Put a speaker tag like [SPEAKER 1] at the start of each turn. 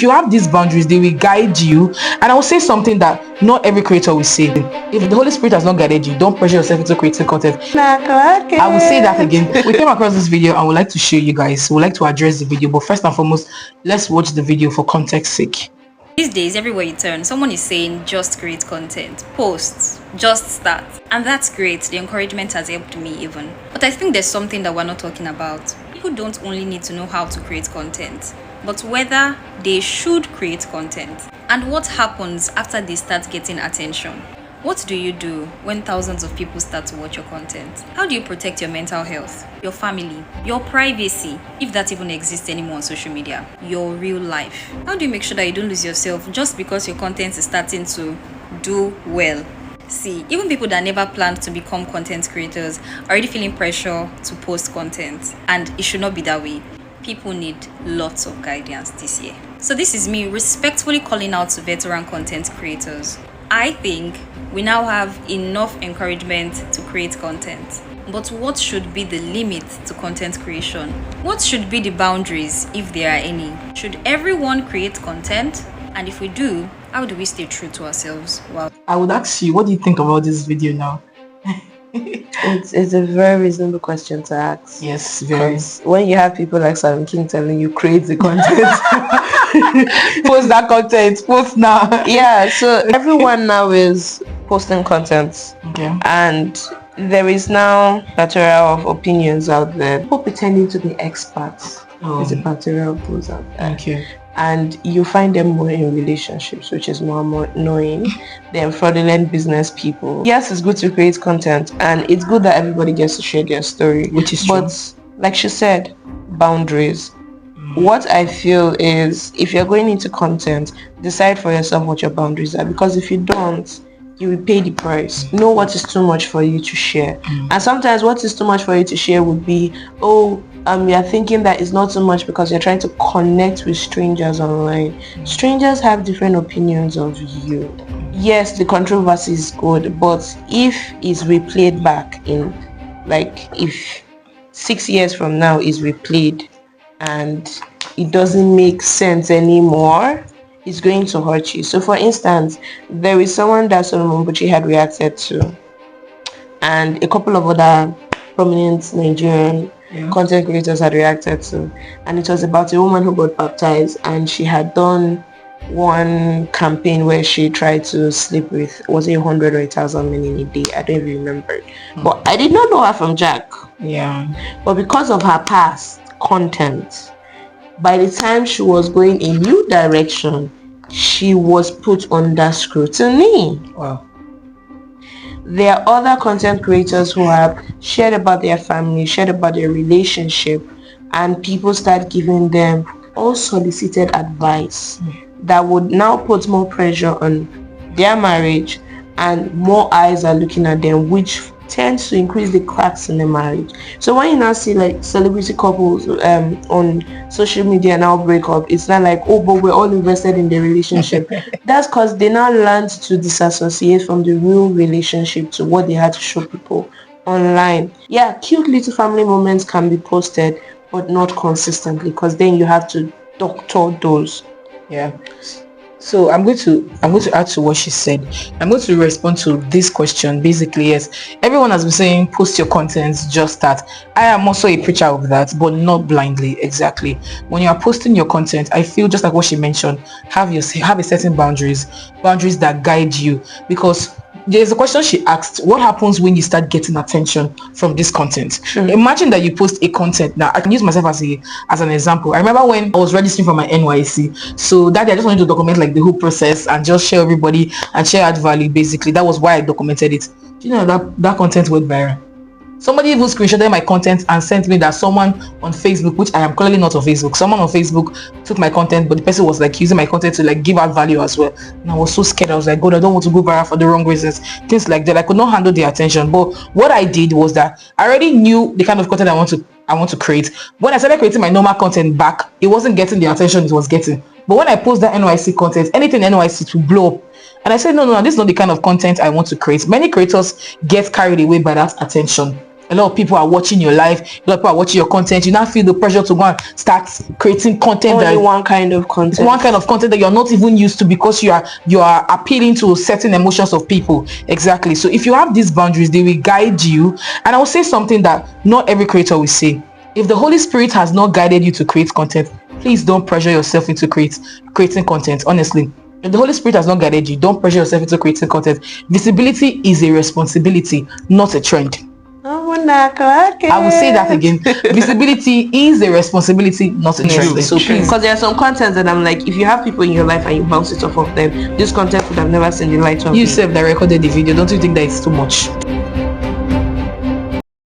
[SPEAKER 1] if you have these boundaries, they will guide you. And I will say something that not every creator will say. If the Holy Spirit has not guided you, don't pressure yourself into creating content. I will say that again. We came across this video and would like to show you guys. We would like to address the video, but first and foremost, let's watch the video for context sake.
[SPEAKER 2] These days, everywhere you turn, someone is saying just create content, post, just start. And that's great. The encouragement has helped me even. But I think there's something that we're not talking about. People don't only need to know how to create content, but whether they should create content. And what happens after they start getting attention? What do you do when thousands of people start to watch your content? How do you protect your mental health, your family, your privacy, if that even exists anymore on social media, your real life? How do you make sure that you don't lose yourself just because your content is starting to do well? See, even people that never planned to become content creators are already feeling pressure to post content, and it should not be that way. People need lots of guidance this year. So this is me respectfully calling out to veteran content creators. I think we now have enough encouragement to create content. But what should be the limit to content creation? What should be the boundaries, if there are any? Should everyone create content? And if we do, how do we stay true to ourselves? Wow.
[SPEAKER 1] I would ask you, what do you think about this video now?
[SPEAKER 3] It's a very reasonable question to ask.
[SPEAKER 1] Yes, very.
[SPEAKER 3] When you have people like Simon King telling you create the content,
[SPEAKER 1] Post that content, post now.
[SPEAKER 3] yeah. So everyone now is posting content,
[SPEAKER 1] Okay.
[SPEAKER 3] and there is now a plethora of opinions out there. People pretending to be experts. There's a plethora of those out there.
[SPEAKER 1] Thank you.
[SPEAKER 3] And you find them more in relationships, which is more annoying than fraudulent business people. Yes, it's good to create content, and it's good that everybody gets to share their story,
[SPEAKER 1] Which is true.
[SPEAKER 3] but like she said, boundaries. What I feel is, if you're going into content, decide for yourself what your boundaries are, because if you don't, you will pay the price. Know what is too much for you to share. And sometimes what is too much for you to share would be, you are thinking that it's not so much because you're trying to connect with strangers online. Strangers have different opinions of you. Yes, the controversy is good, but if it's replayed back in, like, if 6 years from now is replayed and it doesn't make sense anymore, it's going to hurt you. So for instance, there is someone that Solomon Buchi had reacted to, and a couple of other prominent Nigerian content creators had reacted to, and it was about a woman who got baptized, and she had done one campaign where she tried to sleep with, was it 100 or 1,000 men in a day? I don't even remember. But I did not know her from Jack.
[SPEAKER 1] Yeah.
[SPEAKER 3] But because of her past content, by the time she was going a new direction, she was put under scrutiny.
[SPEAKER 1] Wow.
[SPEAKER 3] There are other content creators who have shared about their family, shared about their relationship, and people start giving them unsolicited advice that would now put more pressure on their marriage, and more eyes are looking at them, which tends to increase the cracks in the marriage. So when you now see like celebrity couples on social media now break up, it's not like, oh, but we're all invested in the relationship. That's because they now learned to disassociate from the real relationship to what they had to show people online. Yeah, cute little family moments can be posted, but not consistently, because then you have to doctor those.
[SPEAKER 1] Yeah. So I'm going to add to what she said. I'm going to respond to this question. Basically, yes, everyone has been saying post your content, just that. I am also a preacher of that, but not blindly. Exactly. When you are posting your content, I feel just like what she mentioned, have a certain boundaries that guide you, because there's a question she asked: what happens when you start getting attention from this content? Imagine that you post a content. Now I can use myself as an example. I remember when I was registering for my NYC, so that day I just wanted to document like the whole process and just share everybody and share add value. Basically, that was why I documented it. Do you know that content went viral? Somebody even screenshotted my content and sent me that someone on Facebook, which I am clearly not on Facebook, someone on Facebook took my content, but the person was like using my content to like give out value as well. And I was so scared. I was like, God, I don't want to go viral for the wrong reasons. Things like that. I could not handle the attention. But what I did was that I already knew the kind of content I want to create. When I started creating my normal content back, it wasn't getting the attention it was getting. But when I post that NYC content, anything NYC will blow up. And I said, no, this is not the kind of content I want to create. Many creators get carried away by that attention. a lot of people are watching your life, a lot of people are watching your content, you now feel the pressure to go and start creating content
[SPEAKER 3] Only one kind of content
[SPEAKER 1] that you're not even used to, because you are appealing to certain emotions of people. Exactly. So if you have these boundaries, they will guide you. And I will say something that not every creator will say. If the Holy Spirit has not guided you to create content, please don't pressure yourself into creating content. Honestly, if the Holy Spirit has not guided you, don't pressure yourself into creating content. Visibility is a responsibility, not a trend. I will say that again. Visibility is a responsibility, not a trend. So please,
[SPEAKER 3] because there are some content that I'm like, if you have people in your life and you bounce it off of them, this content would have never seen the light of
[SPEAKER 1] you yourself that recorded the video, don't you think that it's too much?